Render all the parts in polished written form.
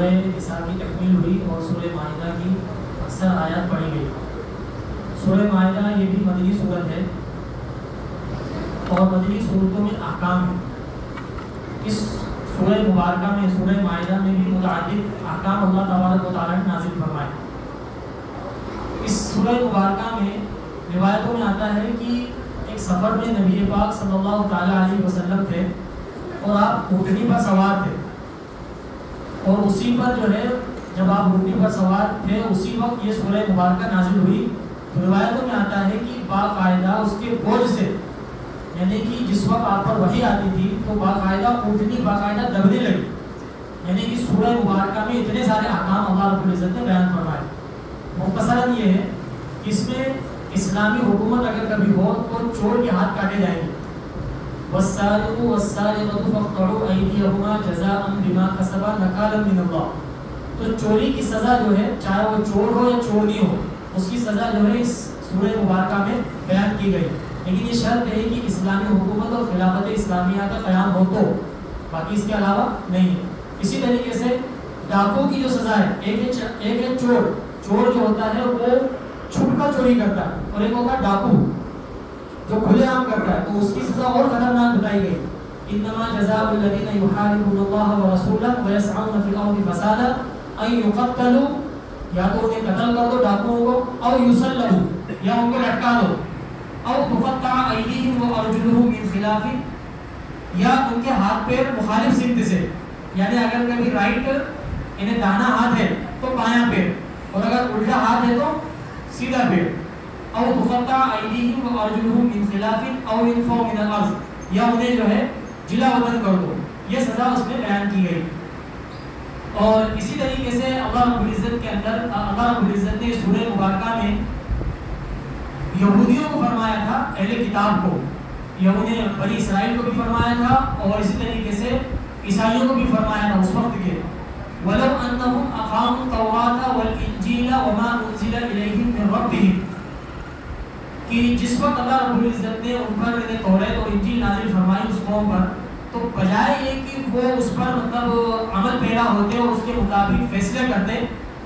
سورہ نساء کی تکمیل ہوئی اور سورہ مائدہ کی اکثر آیات پڑھی گئی۔ سورہ مائدہ یہ بھی مدنی سورت ہے اور مدنی صورتوں میں احکام ہے۔ اس سورہ مبارکہ میں، سورہ مائدہ میں بھی متعدد احکام اللہ تبارک و تعالیٰ نے نازل فرمائے۔ اس سورہ مبارکہ میں روایتوں میں آتا ہے کہ ایک سفر میں نبی پاک صلی اللہ تعالیٰ علیہ وسلم تھے اور آپ اونٹنی پر سوار تھے، اور اسی پر جو ہے جب آپ اونٹنی پر سوار تھے اسی وقت یہ سورہ مبارکہ نازل ہوئی۔ تو روایتوں میں آتا ہے کہ باقاعدہ اس کے بوجھ سے، یعنی کہ جس وقت آپ پر وحی آتی تھی تو باقاعدہ اونٹنی باقاعدہ دبنے لگی، یعنی کہ سورہ مبارکہ میں اتنے سارے احکام اللہ رب العزت نے بیان فرمائے۔ مختصراً یہ ہے کہ اس میں اسلامی حکومت اگر کبھی ہو تو چور کے ہاتھ کاٹے جائیں گے۔ والسارق والسارقة فاقطعوا أيديهما جزاء بما كسبا نكالا من الله۔ تو چوری کی سزا جو ہے، چاہے وہ چور ہو یا چورنی ہو، اس کی سزا جو ہے اس سورہ مبارکہ میں بیان کی گئی، لیکن یہ شرط ہے کہ اسلامی حکومت اور خلافت اسلامیہ کا قیام ہو تو، باقی اس کے علاوہ نہیں۔ اسی طریقے سے ڈاکو کی جو سزا ہے، ایک ہے چور جو ہوتا ہے وہ چھپ کر چوری کرتا ہے، اور ایک ہوتا ہے ڈاکو جو کھلے عام کرتا ہے، تو اس کی سزا اور خطرناک بتائی گئی۔ انما جزاء الذين يحاربون الله ورسوله ويسعون في الارض فسادا ان يقتلوا، یا تو انہیں قتل کر دو ڈاکوؤں کو، او یسلبوا، یا ان کو لٹکا دو، او تقطع ایدیہم وارجلہم من خلاف، یا ان کے ہاتھ پیر مخالف سمت سے، یعنی اگر کبھی رائٹ انہیں دانا ہاتھ ہے تو بایاں پیر، اور اگر الٹا ہاتھ ہے تو سیدھا پیر، او تقطع ایدیہم وارجلہم من خلاف او ينفوا من الارض، یا انہیں جو ہے جلا وطن کر دو۔ یہ سزا اس میں بیان کی گئی۔ اور اسی طریقے سے اللہ رب العزت کے اندر اللہ رب العزت نے سورہ مبارکہ میں یہودیوں کو فرمایا تھا، اہل کتاب کو، یہودی بنی اسرائیل کو بھی فرمایا تھا، اور اسی طریقے سے عیسائیوں کو بھی فرمایا تھا اس وقت کے، وَلَوْ أَنَّهُمْ أَقَامُوا التَّوْرَاةَ وَالْإِنْجِيلَ وَمَا أُنزِلَ إِلَيْهِمْ مِنْ رَبِّهِمْ، کہ جس وقت اللہ رب العزت نے ان پر توریت اور انجیل نازل فرمائی اس قوم پر، تو بجائے یہ کہ وہ اس پر مطلب عمل پیرا ہوتے اور اس کے مطابق فیصلے کرتے،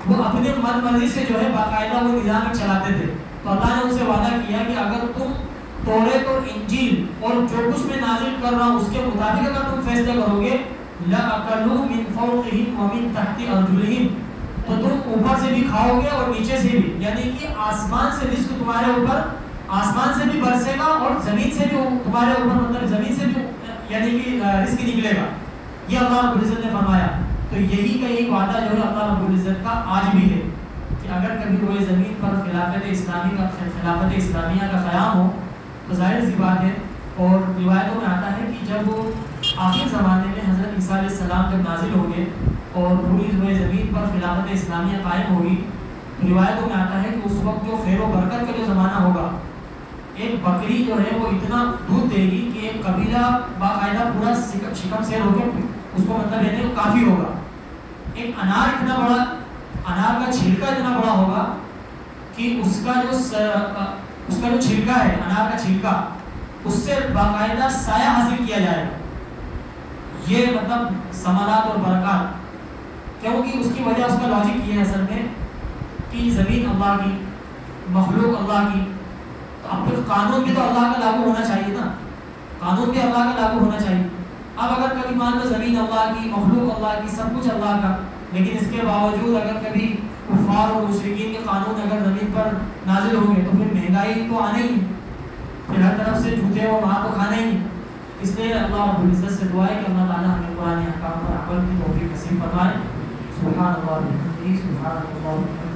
وہ اپنے من مرضی سے جو ہے باقاعدہ وہ نظام چلاتے تھے۔ تو اللہ نے ان سے وعدہ کیا کہ اگر تم توریت اور انجیل اور جو کچھ میں نازل کر رہا ہوں اس کے مطابق اگر تم فیصلے کرو گے، لَأَكَلُوا مِنْ فَوْقِهِمْ وَمِنْ تَحْتِ أَرْجُلِهِمْ، تو تم اوپر سے بھی کھاؤ گے اور نیچے سے بھی، یعنی کہ آسمان سے رزق تمہارے اوپر، آسمان سے بھی برسے گا اور زمین سے بھی تمہارے اوپر، مطلب زمین سے بھی یعنی کہ رزق نکلے گا۔ یہ اللہ رب العزت نے فرمایا۔ تو یہی کا ایک وعدہ جو ہے اللہ رب العزت کا آج بھی ہے کہ اگر کبھی روئے زمین پر خلافت اسلامیہ کا قیام ہو تو ظاہر سی بات ہے، اور روایتوں میں آتا ہے کہ جب آخر زمانے میں حضرت عیسیٰ علیہ السلام جب نازل ہوں گے اور پوری روئے زمین پر خلافت اسلامیہ قائم ہوگی، تو روایتوں میں آتا ہے کہ اس وقت جو خیر و برکت کا جو زمانہ ہوگا، ایک بکری جو ہے وہ اتنا دودھ دے گی کہ ایک قبیلہ باقاعدہ پورا شکم سیر ہو کے اس کو مطلب لینے کو کافی ہوگا۔ ایک انار اتنا بڑا، انار کا چھلکا اتنا بڑا ہوگا کہ اس کا جو چھلکا ہے، انار کا چھلکا، اس سے باقاعدہ سایہ حاصل کیا جائے گا۔ یہ مطلب ثمرات اور برکات، کیونکہ اس کی وجہ، اس کا لاجک یہ ہے اصل میں کہ زمین اللہ کی، مخلوق اللہ کی، تو اب پھر قانون بھی تو اللہ کا لاگو ہونا چاہیے نا، قانون بھی اللہ کا لاگو ہونا چاہیے۔ اب اگر کبھی مان لو زمین اللہ کی، مخلوق اللہ کی، سب کچھ اللہ کا، لیکن اس کے باوجود اگر کبھی کفار اور مشرکین کے قانون اگر زمین پر نازل ہوں گے تو پھر مہنگائی تو آنے ہی، پھر ہر طرف سے جھوٹے اور وہاں تو کھانے ہی۔ اس لیے اللہ رب العزت سے دعا ہے کہ اللہ تعالیٰ ہمیں قرآن احکام پر عمل کی توفیق نصیب فرمائے۔ سبحان اللہ، سبحان اللہ۔